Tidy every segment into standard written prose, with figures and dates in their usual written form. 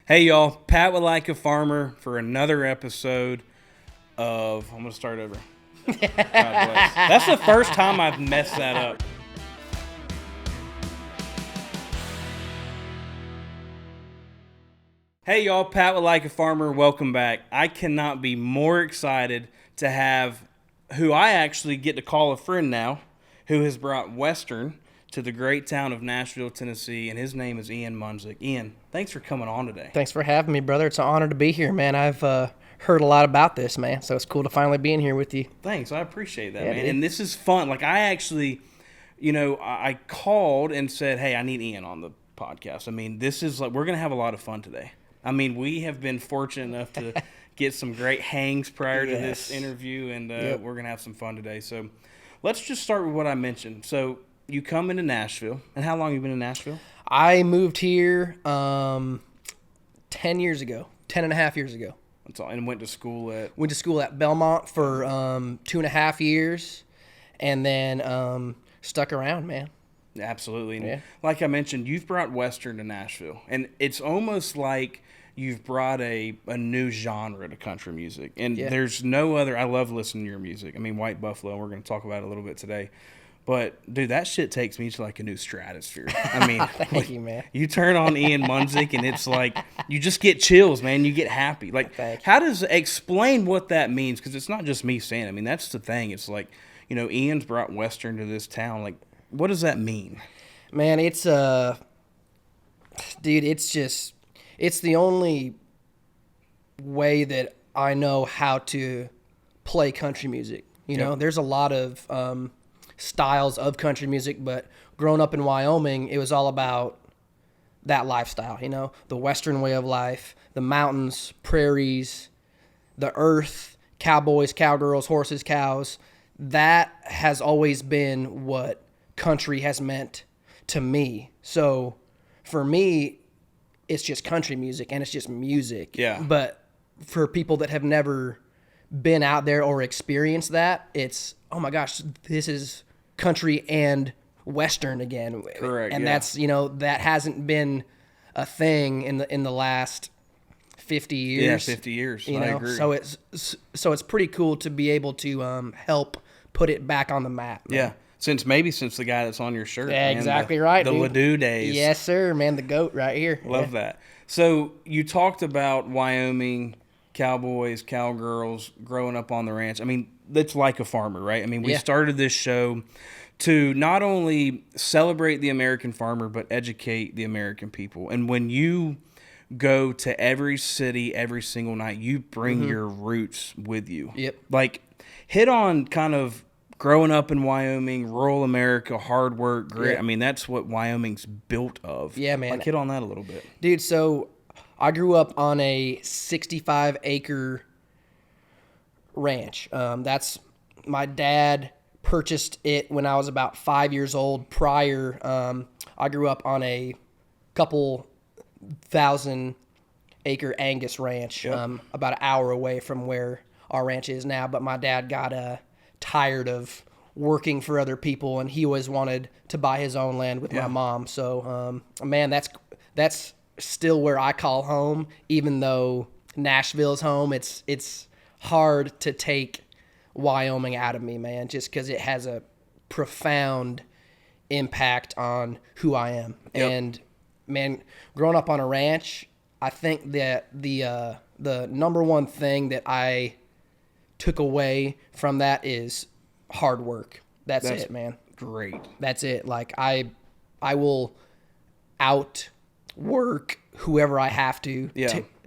Hey y'all, Pat would like a farmer for another episode of. I'm gonna start over. God bless. That's the first time I've messed that up. Hey y'all, Pat would like a farmer. Welcome back. I cannot be more excited to have who I actually get to call a friend now, who has brought Western to the great town of Nashville, Tennessee, and his name is Ian Munsick. Ian, thanks for coming on today. Thanks for having me, brother. It's an honor to be here, man. I've heard a lot about this, man, so it's cool to finally be in here with you. Thanks, I appreciate that, Yeah, man. dude. And this is fun. Like, I actually, I called and said, hey, I need Ian on the podcast. I mean, this is like, we're going to have a lot of fun today. I mean, we have been fortunate enough to get some great hangs prior to this interview, and we're going to have some fun today. So let's just start with what I mentioned. So you come into Nashville, and how long have you been in Nashville? I moved here 10 years ago, 10 and a half years ago. That's all, and went to school at? Went to school at Belmont for 2.5 years, and then stuck around, man. Absolutely. And Yeah. like I mentioned, you've brought Western to Nashville, and it's almost like you've brought a new genre to country music. And there's no other. I love listening to your music. I mean, White Buffalo, we're going to talk about it a little bit today. But, dude, that shit takes me to, like, a new stratosphere. I mean, Thank you, man. You turn on Ian Munsick, and it's like, you just get chills, man. You get happy. Like, Thank you. how does, explain what that means? Because it's not just me saying it. I mean, that's the thing. It's like, Ian's brought Western to this town. Like, what does that mean? Man, it's dude, it's the only way that I know how to play country music. You know, there's a lot of styles of country music, but growing up in Wyoming, it was all about that lifestyle, the Western way of life, the mountains, prairies, the earth, cowboys, cowgirls, horses, cows. That has always been what country has meant to me. So for me, it's just country music and it's just music. Yeah. But for people that have never been out there or experienced that, it's, oh my gosh, this is country and Western again. Correct. And yeah. that's, that hasn't been a thing in the last 50 years. Yeah, 50 years. I agree. So it's pretty cool to be able to help put it back on the map. Man. Yeah. Since the guy that's on your shirt. Yeah, man, exactly right. The dude. Ladue days. Yes, sir, man. The GOAT right here. Love that. So you talked about Wyoming, cowboys, cowgirls, growing up on the ranch. I mean, that's like a farmer, right? I mean, we started this show to not only celebrate the American farmer, but educate the American people. And when you go to every city every single night, you bring your roots with you. Yep. Like, hit on kind of growing up in Wyoming, rural America, hard work, grit. Yeah. I mean, that's what Wyoming's built of. Yeah, man. Like, hit on that a little bit. Dude, so I grew up on a 65-acre ranch. That's my dad purchased it when I was about 5 years old. Prior, I grew up on a couple 1,000-acre Angus ranch, about an hour away from where our ranch is now. But my dad got tired of working for other people, and he always wanted to buy his own land with my mom. So, man, that's still where I call home, even though Nashville's home. It's hard to take Wyoming out of me, man, just because it has a profound impact on who I am. Yep. And, man, growing up on a ranch, I think that the number one thing that I took away from that is hard work. That's it, man. Great. That's it. Like, I will outwork whoever I have to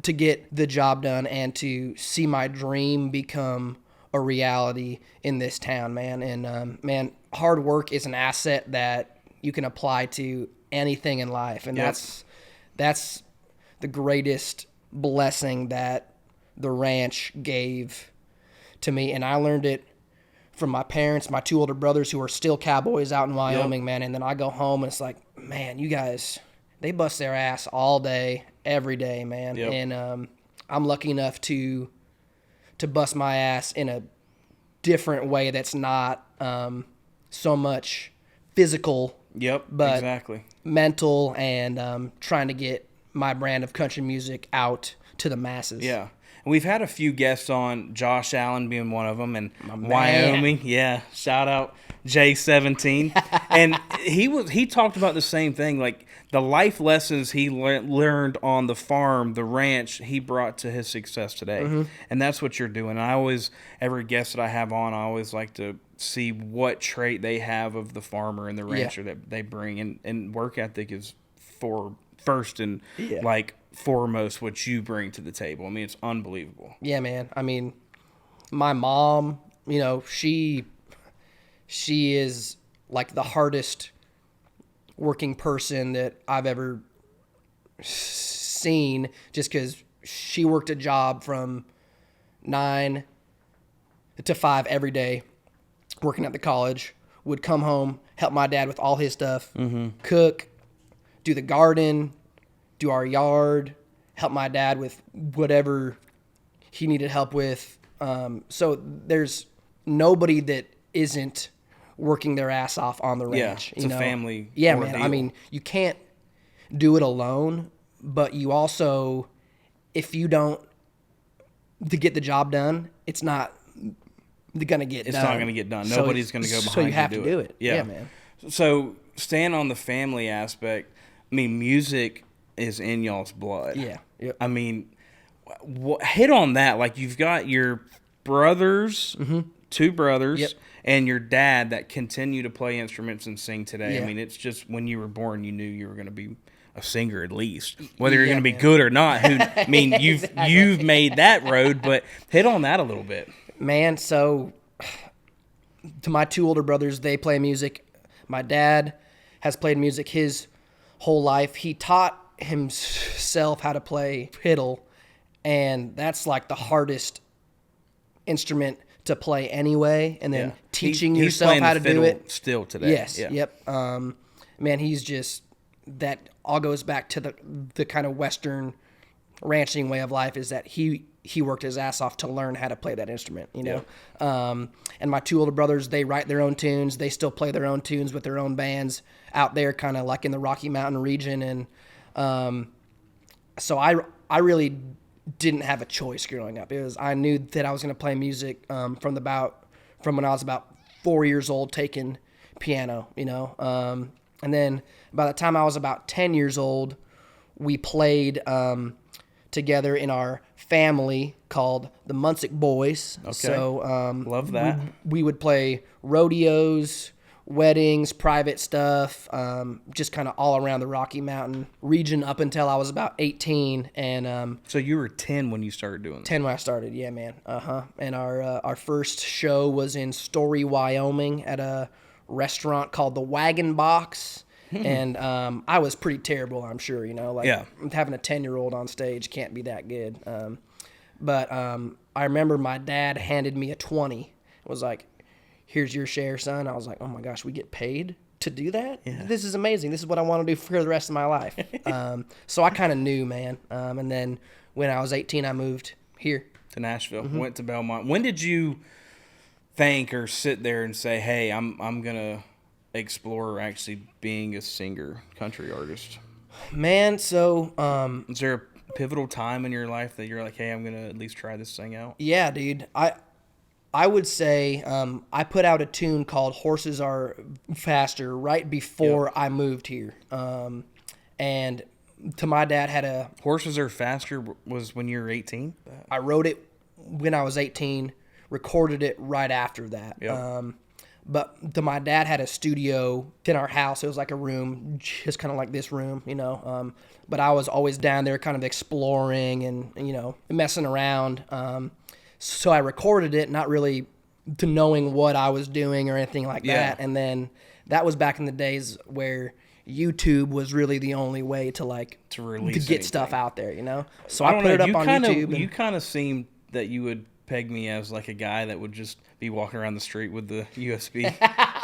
get the job done and to see my dream become a reality in this town, man. And man, hard work is an asset that you can apply to anything in life, and that's the greatest blessing that the ranch gave to me. And I learned it from my parents, my two older brothers who are still cowboys out in Wyoming, man. And then I go home and it's like, man, you guys, they bust their ass all day, every day, man. Yep. And I'm lucky enough to bust my ass in a different way that's not so much physical, Yep, but exactly. mental, and trying to get my brand of country music out to the masses. Yeah. We've had a few guests on, Josh Allen being one of them, and Wyoming. Yeah, shout out J17. And he talked about the same thing, like the life lessons he learned on the farm, the ranch, he brought to his success today. And that's what you're doing. Every guest that I have on, I always like to see what trait they have of the farmer and the rancher that they bring. And work ethic is first and like foremost what you bring to the table. I mean, it's unbelievable. Yeah, man. I mean, my mom, she is like the hardest working person that I've ever seen, just because she worked a job from 9 to 5 every day, working at the college, would come home, help my dad with all his stuff, cook, do the garden, do our yard, help my dad with whatever he needed help with. So there's nobody that isn't working their ass off on the ranch. It's a family. Yeah, ordeal. man. I mean, you can't do it alone, but you also, if you don't to get the job done, it's not going to get done. It's not going to get done. Nobody's going to go behind you. So you have to do it. Yeah. Yeah, man. So staying on the family aspect, I mean, music is in y'all's blood. Yeah. Yep. I mean, hit on that. Like, you've got your brothers, 2 brothers, and your dad that continue to play instruments and sing today. Yeah. I mean, it's just when you were born, you knew you were going to be a singer at least. Whether you're going to be good or not, I mean, you've made that road, but hit on that a little bit. Man, so to my 2 older brothers, they play music. My dad has played music his whole life. He taught himself how to play fiddle, and that's like the hardest instrument to play anyway. And then teaching yourself how to do it still today. Yes. Yeah. Yep. Man, he's just, that all goes back to the kind of Western ranching way of life, is that he worked his ass off to learn how to play that instrument, and my 2 older brothers, they write their own tunes. They still play their own tunes with their own bands out there, kind of like in the Rocky Mountain region. And so I really didn't have a choice growing up. I knew that I was going to play music from when I was about 4 years old, taking piano, and then by the time I was about 10 years old, we played together in our family called the Munsick Boys. Okay. So love that. We would play rodeos, weddings, private stuff, just kind of all around the Rocky Mountain region up until I was about 18. And so you were 10 when you started doing that? 10 when I started, yeah, man. And our first show was in Story, Wyoming, at a restaurant called the Wagon Box. And I was pretty terrible, I'm sure, having a 10-year-old on stage can't be that good. But I remember my dad handed me a 20. It was like, here's your share, son. I was like, oh my gosh, we get paid to do that? Yeah. This is amazing. This is what I want to do for the rest of my life. So I kind of knew, man. And then when I was 18, I moved here. To Nashville, went to Belmont. When did you think or sit there and say, hey, I'm going to explore actually being a singer, country artist? Man, so is there a pivotal time in your life that you're like, hey, I'm gonna at least try this thing out? Yeah, dude. I would say I put out a tune called Horses Are Faster right before I moved here. And to my dad had a... Horses Are Faster was when you were 18? I wrote it when I was 18, recorded it right after that. Yep. But my dad had a studio in our house. It was like a room, just kind of like this room, But I was always down there kind of exploring and, messing around. So I recorded it, not really to knowing what I was doing or anything like that. And then that was back in the days where YouTube was really the only way to get anything. Stuff out there, So I put it up on YouTube. You kind of seemed that you would peg me as like a guy that would just be walking around the street with the USB.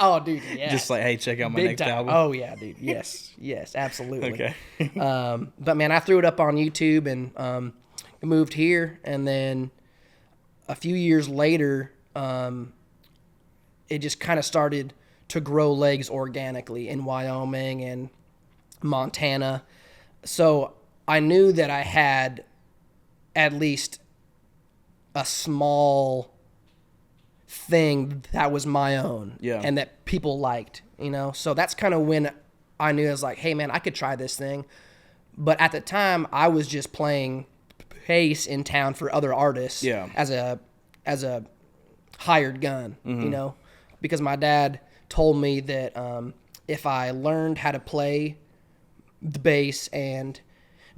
Oh, dude, yeah. Just like, hey, check out my next album. Oh, yeah, dude. Yes, absolutely. Okay. But, man, I threw it up on YouTube and moved here. And then a few years later, it just kind of started to grow legs organically in Wyoming and Montana. So I knew that I had at least a small thing that was my own, and that people liked, So that's kind of when I knew I was like, hey man, I could try this thing. But at the time, I was just playing bass in town for other artists as a hired gun, because my dad told me that if I learned how to play the bass and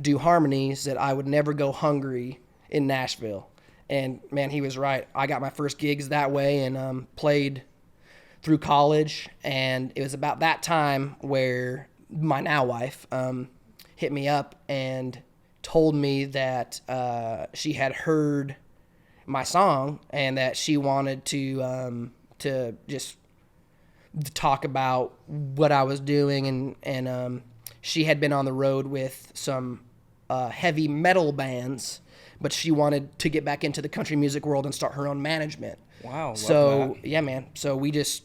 do harmonies, that I would never go hungry in Nashville. And man, he was right. I got my first gigs that way and played through college. And it was about that time where my now wife hit me up and told me that she had heard my song and that she wanted to just talk about what I was doing, and she had been on the road with some heavy metal bands, but she wanted to get back into the country music world and start her own management. Wow. So yeah, man. So we just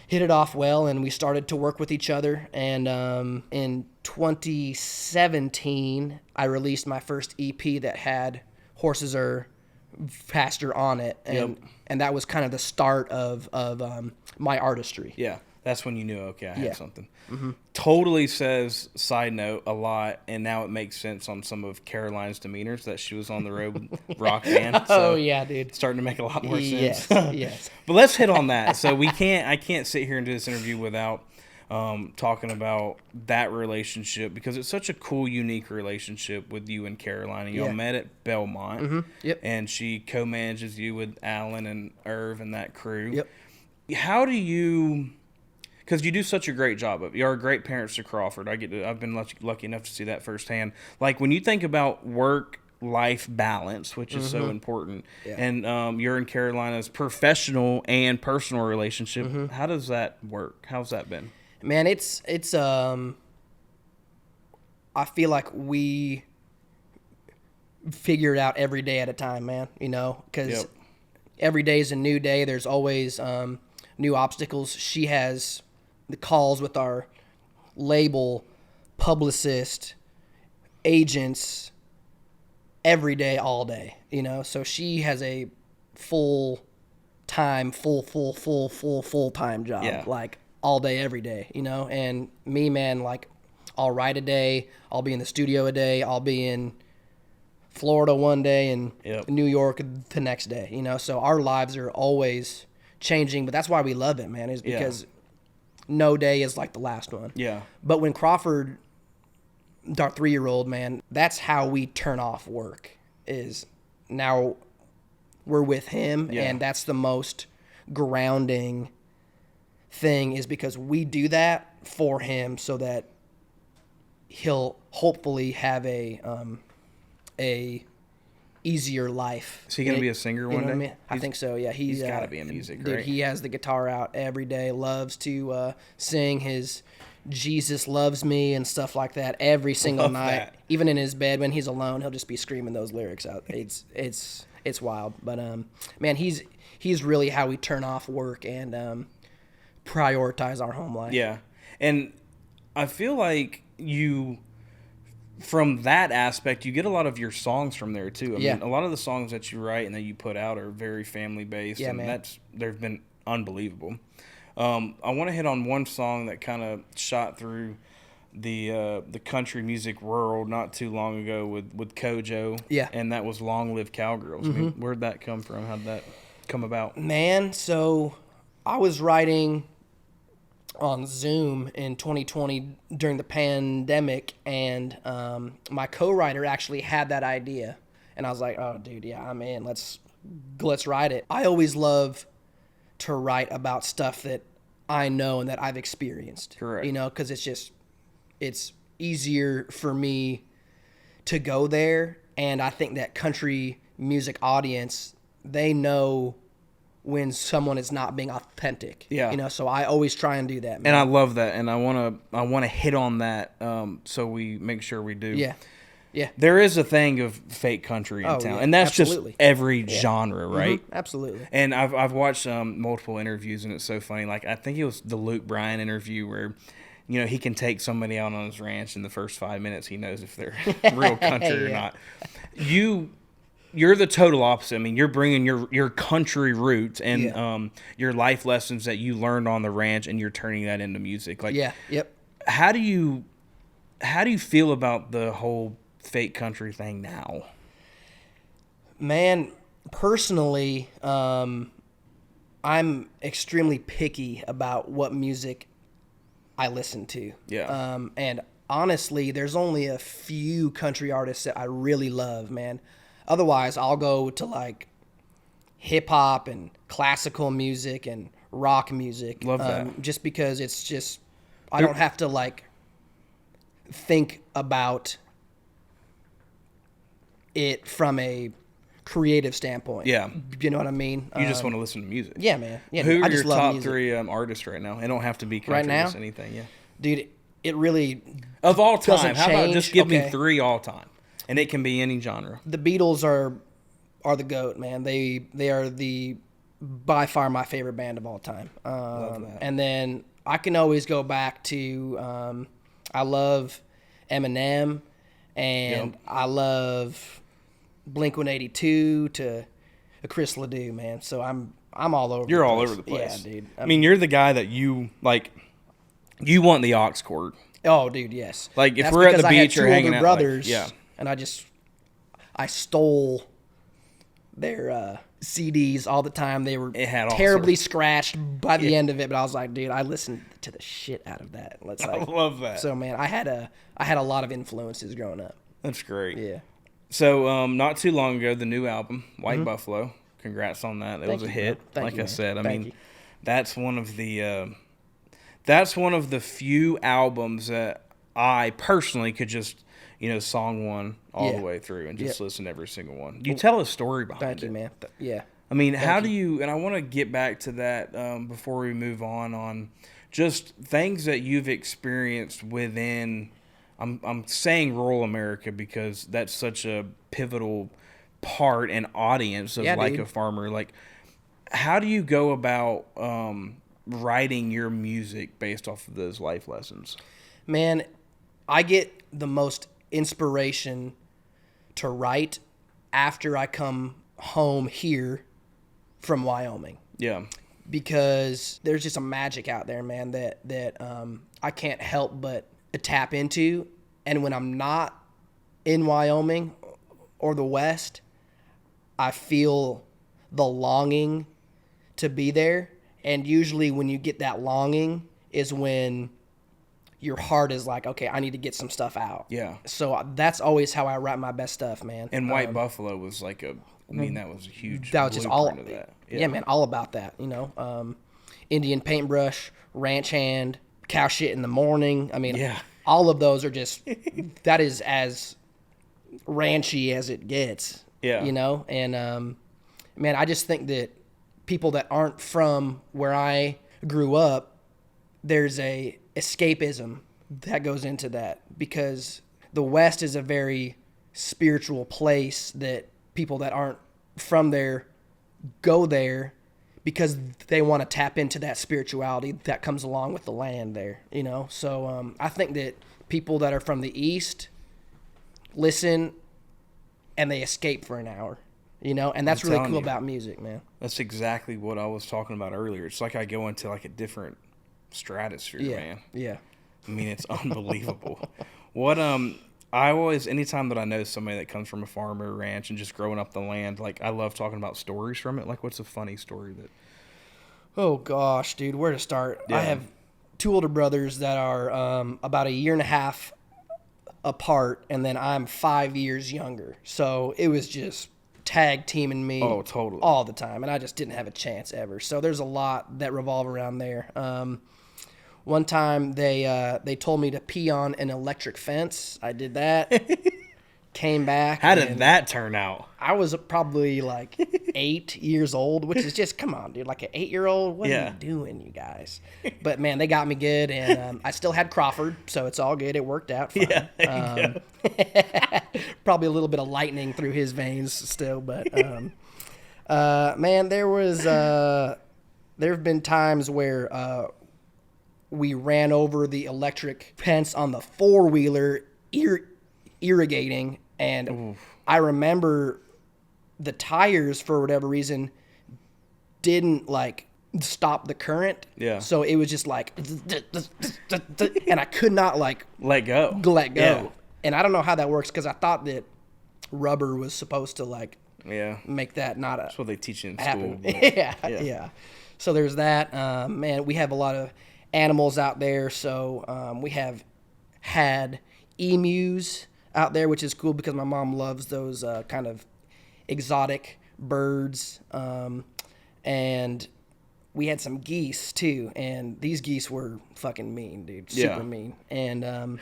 hit it off well, and we started to work with each other. And in 2017, I released my first EP that had Horses Are Faster on it, and that was kind of the start of my artistry. Yeah, that's when you knew, okay, I had something. Mm-hmm. Totally says, side note, a lot, and now it makes sense on some of Caroline's demeanors that she was on the road rock band. So yeah, dude. It's starting to make a lot more sense. Yes. But let's hit on that. So I can't sit here and do this interview without talking about that relationship, because it's such a cool, unique relationship with you and Caroline. And y'all met at Belmont, and she co-manages you with Alan and Irv and that crew. Yep. How do you... Because you do such a great job of it. You are great parents to Crawford. I've been lucky enough to see that firsthand. Like, when you think about work-life balance, which is so important, and you're in Carolina's professional and personal relationship, how does that work? How's that been? Man, it's I feel like we figure it out every day at a time, man, because every day is a new day. There's always new obstacles. She has the calls with our label, publicist, agents, every day, all day, so she has a full-time job, like all day, every day, and me, man, like, I'll write a day, I'll be in the studio a day, I'll be in Florida one day and New York the next day, so our lives are always changing, but that's why we love it, man, is because no day is like the last one. Yeah. But when Crawford, our 3-year-old, man, that's how we turn off work, is now we're with him, and that's the most grounding thing, is because we do that for him so that he'll hopefully have a easier life. Is he going to be a singer one day? I mean? I think so, yeah. He's got to be in music, dude, right? He has the guitar out every day, loves to sing his Jesus Loves Me and stuff like that every single night. That. Even in his bed when he's alone, he'll just be screaming those lyrics out. It's wild. But, man, he's really how we turn off work and prioritize our home life. Yeah. And I feel like from that aspect, you get a lot of your songs from there too. I mean, a lot of the songs that you write and that you put out are very family based, and man, they've been unbelievable. I want to hit on one song that kind of shot through the country music world not too long ago with Kojo, and that was "Long Live Cowgirls." I mean, where'd that come from? How'd that come about? Man, so I was writing on Zoom in 2020 during the pandemic, and my co-writer actually had that idea, and I was like, oh dude, yeah, I'm in, let's write it. I always love to write about stuff that I know and that I've experienced. Correct. Because it's easier for me to go there, and I think that country music audience, they know when someone is not being authentic. Yeah. So I always try and do that, man. And I love that, and I wanna hit on that, so we make sure we do. Yeah. Yeah. There is a thing of fake country in town, and that's just every genre, right? Absolutely. And I've watched multiple interviews, and it's so funny. Like, I think it was the Luke Bryan interview where he can take somebody out on his ranch in the first 5 minutes. He knows if they're real country or not. You're the total opposite. I mean, you're bringing your country roots and your life lessons that you learned on the ranch, and you're turning that into music. Like, how do you feel about the whole fake country thing now? Man, personally, I'm extremely picky about what music I listen to. Yeah. And honestly, there's only a few country artists that I really love, man. Otherwise, I'll go to like hip hop and classical music and rock music. Love that. Just because it's just, I don't have to like think about it from a creative standpoint. Yeah. You know what I mean? You just want to listen to music. Yeah, man. Yeah, Who are I just your love top music. 3 artists right now? It don't have to be country, Right now? just anything. Yeah. Dude, it really Of all time, doesn't how about change. just give me Okay. 3 all time, and it can be any genre. The Beatles are the GOAT, man. They are the by far my favorite band of all time. Love that. And then I can always go back to I love Eminem, and I love Blink-182 to Chris Ledoux, man. So I'm all over. You're all over the place. Yeah, dude. I mean, you're the guy that you want the aux cord. Oh, dude, yes. Like, if That's we're at because the I had beach two or hanging older out, brothers, like, yeah. and I stole their CDs all the time. They were It had all terribly scratched by the end of it, but I was like, dude, I listened to the shit out of that. I love that. So, man, I had a lot of influences growing up. That's great. Yeah. So, not too long ago, the new album, White Buffalo. Congrats on that. It was a hit. Thank you, I man. said, I Thank mean, you. that's one of the few albums that I personally could just, song one all the way through and just listen to every single one. You tell a story behind Thank it. you, man. Yeah. I mean, how do you, and I want to get back to that before we move on just things that you've experienced within, I'm saying rural America because that's such a pivotal part and audience of Like a Farmer. Like, how do you go about writing your music based off of those life lessons? Man, I get the most inspiration to write after I come home here from Wyoming. Yeah. Because there's just a magic out there, man, that I can't help but tap into. And when I'm not in Wyoming or the West, I feel the longing to be there. And usually when you get that longing is when your heart is like, okay, I need to get some stuff out. Yeah. So that's always how I write my best stuff, man. And White Buffalo was like that was a huge That was just all of that. Yeah, man, all about that, Indian paintbrush, ranch hand, cow shit in the morning. I mean, all of those are just, that is as ranchy as it gets. Yeah. And, man, I just think that people that aren't from where I grew up, there's a escapism that goes into that because the West is a very spiritual place that people that aren't from there go there because they want to tap into that spirituality that comes along with the land there, So I think that people that are from the East listen and they escape for an hour, and that's really cool about music, man. That's exactly what I was talking about earlier. It's like I go into like a different stratosphere, man. Yeah. I mean, it's unbelievable. What I always, anytime that I know somebody that comes from a farm or a ranch and just growing up the land, like I love talking about stories from it. Like, what's a funny story that? Oh gosh, dude, where to start? Yeah. I have two older brothers that are about a year and a half apart, and then I'm 5 years younger. So it was just tag teaming me all the time, and I just didn't have a chance ever. So there's a lot that revolve around there. One time they told me to pee on an electric fence. I did that. Came back. How did that turn out? I was probably like 8 years old, which is just, come on, dude, like an 8-year-old. What are you doing, you guys? But man, they got me good, and I still had Crawford, so it's all good. It worked out fine. Yeah. Probably a little bit of lightning through his veins still, but man, there have been times where we ran over the electric fence on the 4-wheeler irrigating, and oof. I remember the tires, for whatever reason, didn't like stop the current. Yeah. So it was just like, and I could not like let go. Yeah. And I don't know how that works, because I thought that rubber was supposed to like make that not a. That's what they teach in happen. school. Yeah. So there's that. Man, we have a lot of animals out there. So we have had emus out there, which is cool because my mom loves those kind of exotic birds. And we had some geese too, and these geese were fucking mean, dude. Super mean. And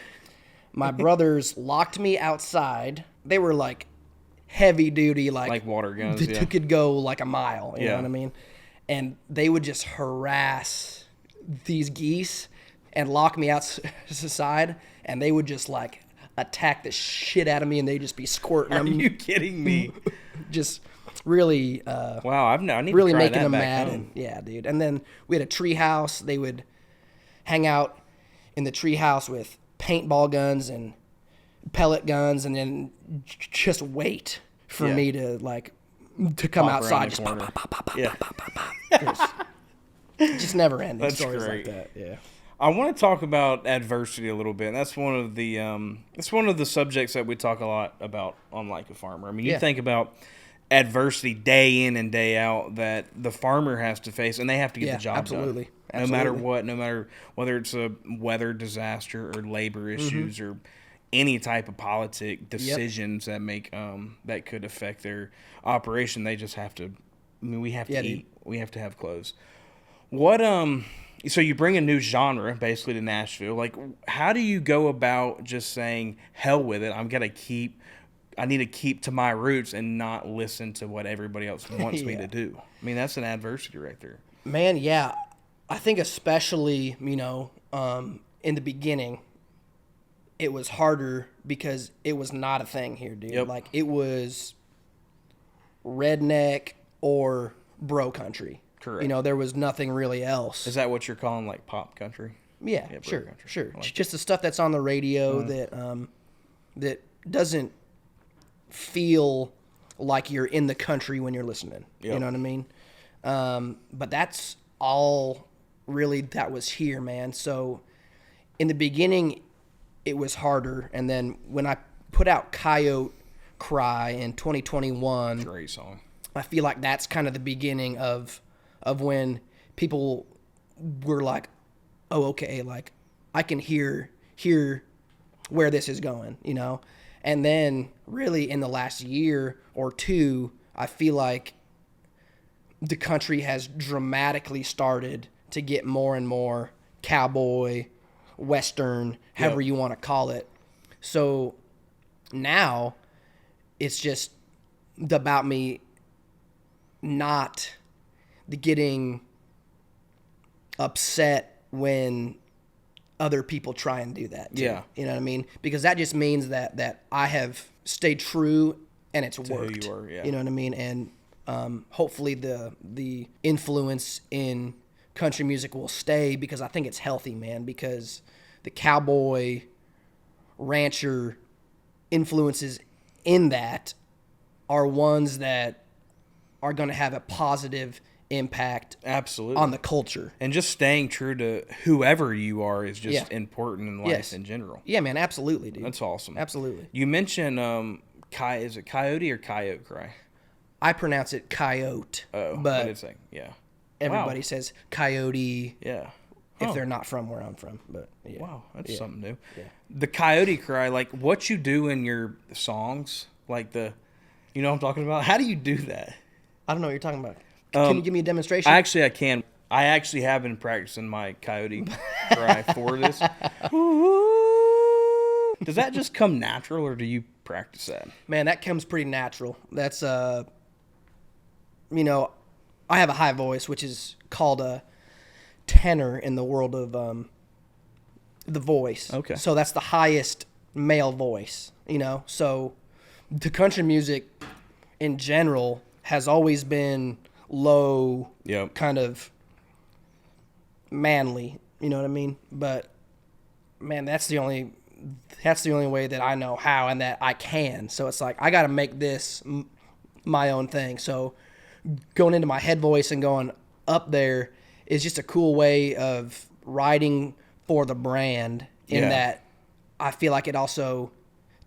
my brothers locked me outside. They were like heavy duty, like water guns. That could go like a mile. You know what I mean? And they would just harass these geese and lock me outside, and they would just like attack the shit out of me, and they'd just be squirting them. Are you kidding me? Just really wow, I need really to try making that them back mad. home. And, yeah, dude. And then we had a tree house. They would hang out in the tree house with paintball guns and pellet guns, and then just wait for me to come Pop outside. Just pop, pop, pop, pop, pop, pop, pop. Just never ending stories great. like that. Yeah. I want to talk about adversity a little bit. And that's one of the subjects that we talk a lot about on Like a Farmer. I mean, you think about adversity day in and day out that the farmer has to face, and they have to get the job done. No matter what, no matter whether it's a weather disaster or labor issues or any type of politic decisions that make that could affect their operation. They just have to. I mean, we have to eat. We have to have clothes. What So you bring a new genre basically to Nashville. Like, how do you go about just saying hell with it? I need to keep to my roots and not listen to what everybody else wants me to do. I mean, that's an adversity right there. Man, yeah. I think especially, in the beginning, it was harder because it was not a thing here, dude. Yep. Like, it was redneck or bro country. Correct. There was nothing really else. Is that what you're calling, like, pop country? Yeah, sure. Like just the stuff that's on the radio that doesn't feel like you're in the country when you're listening. Yep. You know what I mean? But that's all really that was here, man. So in the beginning, it was harder. And then when I put out Coyote Cry in 2021, great song. I feel like that's kind of the beginning of when people were like, oh, okay, like I can hear where this is going, And then really in the last year or two, I feel like the country has dramatically started to get more and more cowboy, Western, however you want to call it. So now it's just about me not getting upset when other people try and do that too. Yeah. You know what I mean? Because that just means that I have stayed true and it's worked. Who you are, yeah. You know what I mean? And hopefully the influence in country music will stay, because I think it's healthy, man, because the cowboy rancher influences in that are ones that are going to have a positive impact absolutely on the culture. And just staying true to whoever you are is just important in life in general. Yeah, man, absolutely, dude. That's awesome. Absolutely. You mentioned is it Coyote or Coyote Cry? I pronounce it Coyote. Oh, but it's like, everybody says Coyote. Yeah. If they're not from where I'm from, but yeah. Wow, that's something new. Yeah. The Coyote Cry, like what you do in your songs, like you know what I'm talking about? How do you do that? I don't know what you're talking about. Can you give me a demonstration? I can. I actually have been practicing my Coyote Cry for this. Does that just come natural, or do you practice that? Man, that comes pretty natural. That's I have a high voice, which is called a tenor in the world of the voice. Okay. So that's the highest male voice, So the country music in general has always been low, kind of manly, You know what I mean? But man, that's the only way that I know how and that I can. So it's like I got to make this my own thing. So going into my head voice and going up there is just a cool way of writing for the brand in that I feel like it also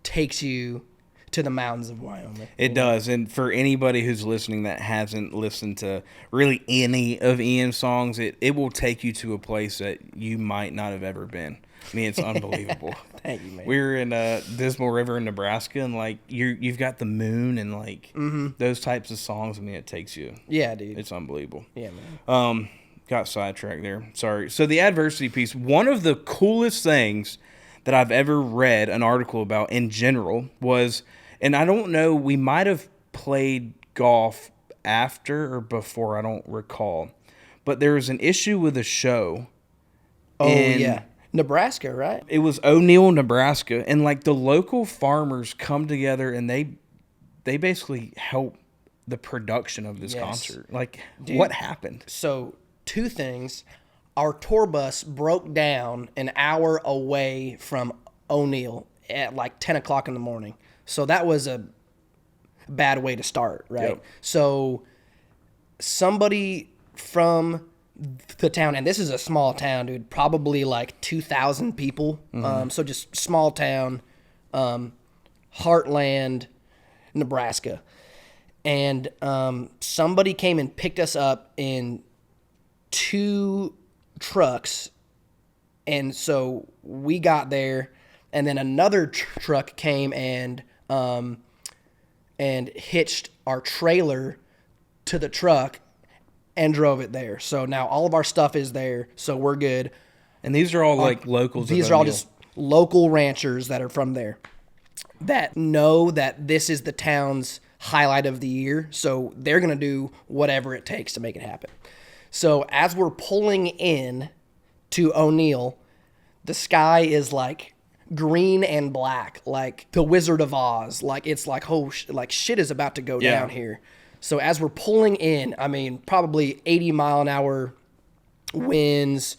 takes you to the mountains of Wyoming. It does. And for anybody who's listening that hasn't listened to really any of Ian's songs, it will take you to a place that you might not have ever been. I mean, it's unbelievable. Thank you, man. We were in Dismal River in Nebraska, and like you've got the moon and like those types of songs. I mean, it takes you. Yeah, dude. It's unbelievable. Yeah, man. Got sidetracked there. Sorry. So the adversity piece, one of the coolest things that I've ever read an article about in general was, and I don't know, we might have played golf after or before, I don't recall, but there was an issue with a show. Oh, yeah. Nebraska, right? It was O'Neill, Nebraska, and like the local farmers come together and they basically help the production of this concert. Like, dude, what happened? So, two things. Our tour bus broke down an hour away from O'Neill at like 10 o'clock in the morning. So that was a bad way to start, right? Yep. So somebody from the town, and this is a small town, dude, probably like 2,000 people. So just small town, Heartland, Nebraska. And somebody came and picked us up in 2 trucks. And so we got there, and then another truck came and hitched our trailer to the truck and drove it there. So now all of our stuff is there, so we're good. And these are all like locals. These are all just local ranchers that are from there that know that this is the town's highlight of the year, so they're going to do whatever it takes to make it happen. So as we're pulling in to O'Neill, the sky is like green and black, like the Wizard of Oz. Like it's like, like shit is about to go down here. So as we're pulling in, I mean, probably 80 mile an hour winds,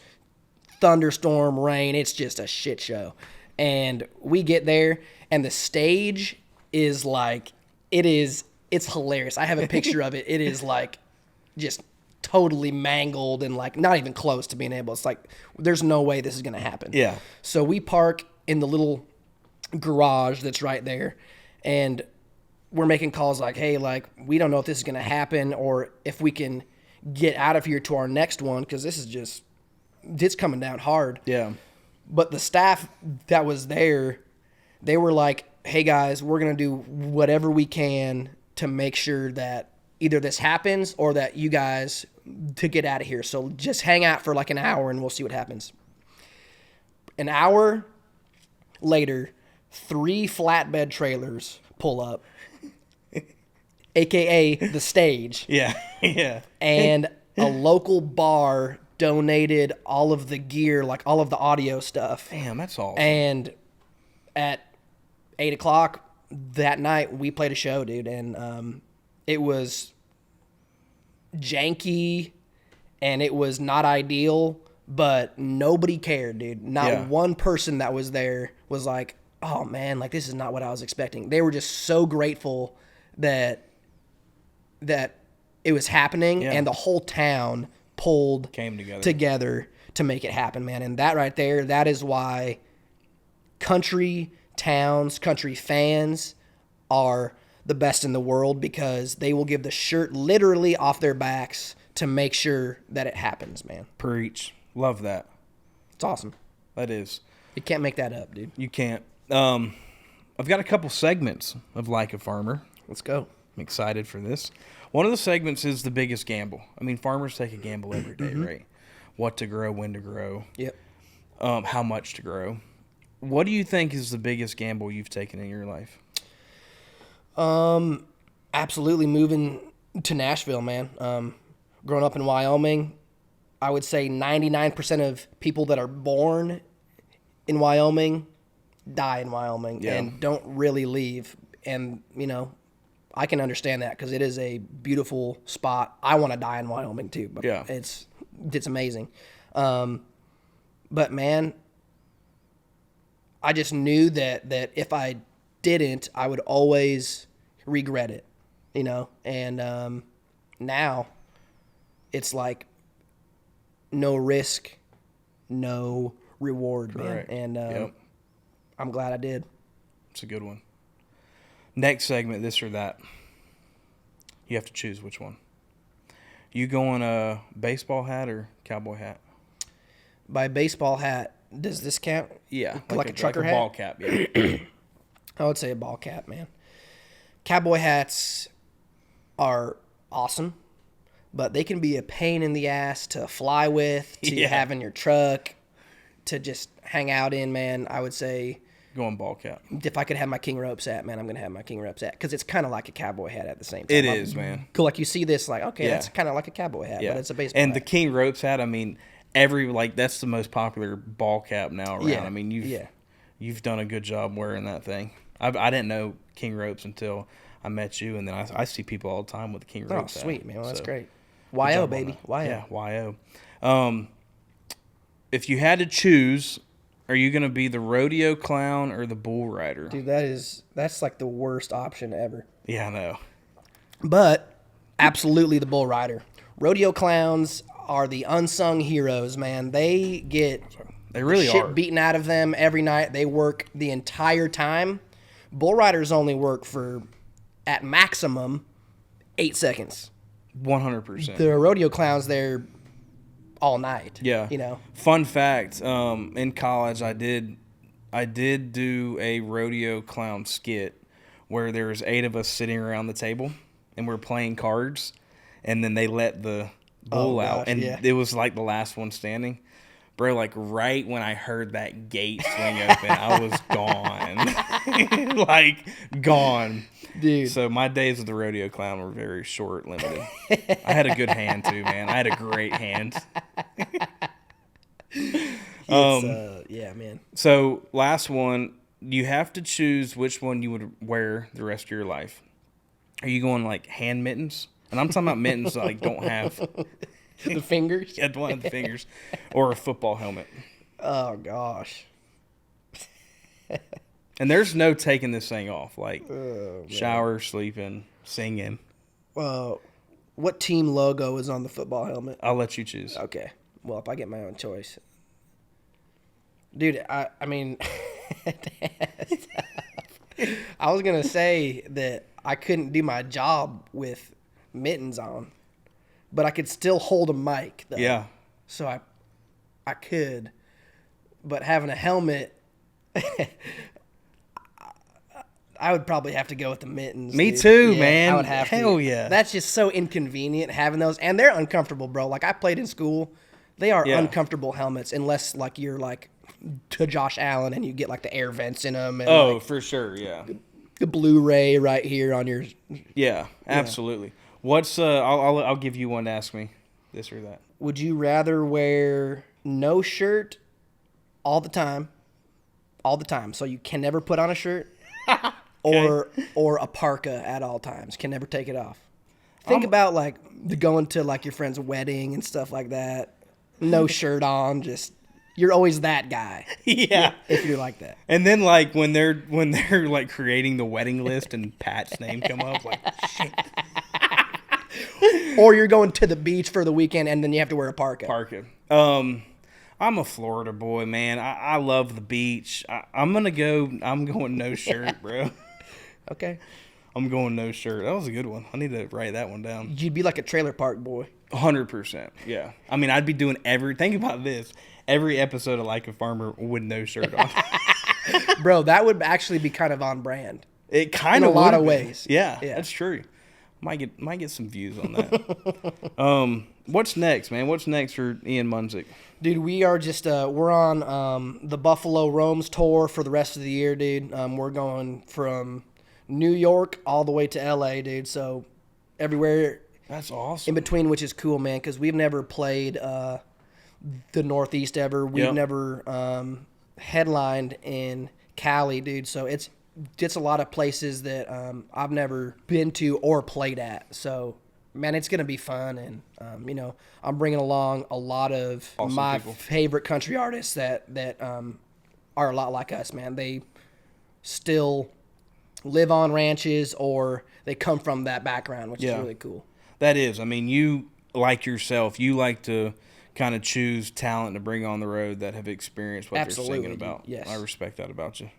thunderstorm, rain. It's just a shit show. And we get there, and the stage is like, it's hilarious. I have a picture of it. It is like just totally mangled and like not even close to being able. It's like, there's no way this is going to happen. Yeah. So we park in the little garage that's right there, and we're making calls like, hey, like, we don't know if this is going to happen or if we can get out of here to our next one, because this is just, it's coming down hard. Yeah. But the staff that was there, they were like, hey, guys, we're going to do whatever we can to make sure that either this happens or that you guys to get out of here. So just hang out for like an hour and we'll see what happens. An hour later, 3 flatbed trailers pull up, a.k.a. the stage. Yeah, yeah. And a local bar donated all of the gear, like all of the audio stuff. Damn, that's awesome. And at 8 o'clock that night, we played a show, dude. And it was janky and it was not ideal, but nobody cared, dude. Not one person that was there was like, oh, man, like, this is not what I was expecting. They were just so grateful that it was happening, and the whole town came together to make it happen, man. And that right there, that is why country towns, country fans are the best in the world, because they will give the shirt literally off their backs to make sure that it happens, man. Preach. Love that. It's awesome. That is. You can't make that up, dude. You can't. I've got a couple segments of Like a Farmer. Let's go. I'm excited for this. One of the segments is the biggest gamble. I mean, farmers take a gamble every day, right? What to grow, when to grow. Yep. How much to grow. What do you think is the biggest gamble you've taken in your life? Absolutely moving to Nashville, man. Growing up in Wyoming, I would say 99% of people that are born in Wyoming die in Wyoming and don't really leave. And, you know, I can understand that because it is a beautiful spot. I want to die in Wyoming too, but it's amazing. But man, I just knew that if I didn't, I would always regret it, you know? And now it's like no risk, no reward, Correct. Man. And I'm glad I did. It's a good one. Next segment, this or that. You have to choose which one. You going a baseball hat or cowboy hat? By baseball hat, does this count? Yeah. Like a trucker hat? Ball cap, yeah. I would say a ball cap, man. Cowboy hats are awesome, but they can be a pain in the ass to fly with, to have in your truck, to just hang out in, man. I would say... Going ball cap. If I could have my King Ropes hat, man, I'm going to have my King Ropes hat. Because it's kind of like a cowboy hat at the same time. It is, man. Like, you see this, like, okay, that's kind of like a cowboy hat, but it's a baseball and hat. The King Ropes hat, I mean, that's the most popular ball cap now around. I mean, you've done a good job wearing that thing. I didn't know King Ropes until I met you, and then I see people all the time with the King Ropes hat. Oh, sweet, man. Well, that's great. YO, baby. YO. Yeah, YO. If you had to choose... Are you going to be the rodeo clown or the bull rider? Dude, that's like the worst option ever. Yeah, I know. But absolutely the bull rider. Rodeo clowns are the unsung heroes, man. They get shit beaten out of them every night. They work the entire time. Bull riders only work for, at maximum, 8 seconds. 100%. The rodeo clowns, they're all night. Yeah. You know. Fun fact, in college I did do a rodeo clown skit where there was 8 of us sitting around the table and we're playing cards, and then they let the bull out, and it was like the last one standing. Bro, like right when I heard that gate swing open, I was gone. Like gone. Dude. So my days with the rodeo clown were very short, limited. I had a good hand too, man. I had a great hand. Yeah, man. So last one, you have to choose which one you would wear the rest of your life. Are you going like hand mittens? And I'm talking about mittens that like don't have the fingers? Yeah, don't have the fingers. Or a football helmet. Oh gosh. And there's no taking this thing off. Like shower, sleeping, singing. What team logo is on the football helmet? I'll let you choose. Okay. Well, if I get my own choice. Dude, I mean, I was going to say that I couldn't do my job with mittens on, but I could still hold a mic, though. Yeah. So I could, but having a helmet, I would probably have to go with the mittens. Me dude. too, Yeah, man. I would have to. Hell yeah. That's just so inconvenient having those, and they're uncomfortable, bro. Like I played in school, they are uncomfortable helmets unless like you're like to Josh Allen and you get like the air vents in them. And, like, for sure, yeah. the Blu-ray right here on your. Yeah, absolutely. What's I'll give you one to ask me this or that. Would you rather wear no shirt all the time, so you can never put on a shirt, or a parka at all times, can never take it off? Think about like going to like your friend's wedding and stuff like that. No shirt on, just you're always that guy. Yeah. If you're like that. And then like when they're like creating the wedding list and Pat's name come up, like shit. Or you're going to the beach for the weekend and then you have to wear a parka. I'm a Florida boy, man. I love the beach. I'm going no shirt, bro. Okay. I'm going no shirt. That was a good one. I need to write that one down. You'd be like a trailer park boy. 100%. Yeah. I mean, I'd be doing think about this. Every episode of Like a Farmer with no shirt on. Bro, that would actually be kind of on brand. It kind of in a lot of ways. Yeah, that's true. Might get some views on that. What's next, man? What's next for Ian Munsick? Dude, we are just we're on the Buffalo Roams tour for the rest of the year, dude. We're going from New York all the way to LA, dude. So everywhere. That's awesome. In between, which is cool, man, because we've never played the Northeast ever. We've never headlined in Cali, dude. So it's a lot of places that I've never been to or played at. So man, it's going to be fun. And, I'm bringing along a lot of awesome my people. favorite country artists that are a lot like us, man. They still live on ranches or they come from that background, which is really cool. That is. I mean, you, like yourself, you like to kind of choose talent to bring on the road that have experienced what they're singing about. Yes. I respect that about you.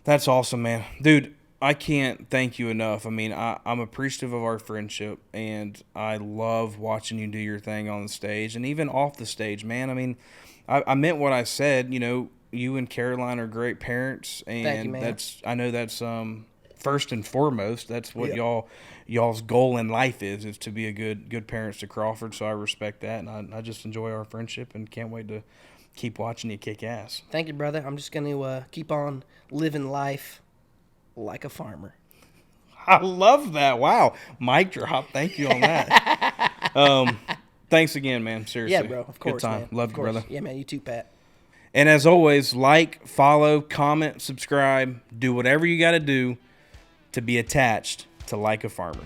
That's awesome, man. Dude, I can't thank you enough. I mean, I'm appreciative of our friendship, and I love watching you do your thing on the stage and even off the stage, man. I mean, I meant what I said. You and Caroline are great parents, and thank you, man. I know that's first and foremost. That's what y'all's goal in life is to be a good parents to Crawford. So I respect that, and I just enjoy our friendship and can't wait to keep watching you kick ass. Thank you, brother. I'm just going to keep on living life like a farmer. I love that. Wow. Mic drop. Thank you on that. Thanks again, man. Seriously. Yeah, bro. Of course, good time. Man. Love of you, course. brother. Yeah, man. You too, Pat. And as always, like, follow, comment, subscribe. Do whatever you got to do to be attached to Like a Farmer.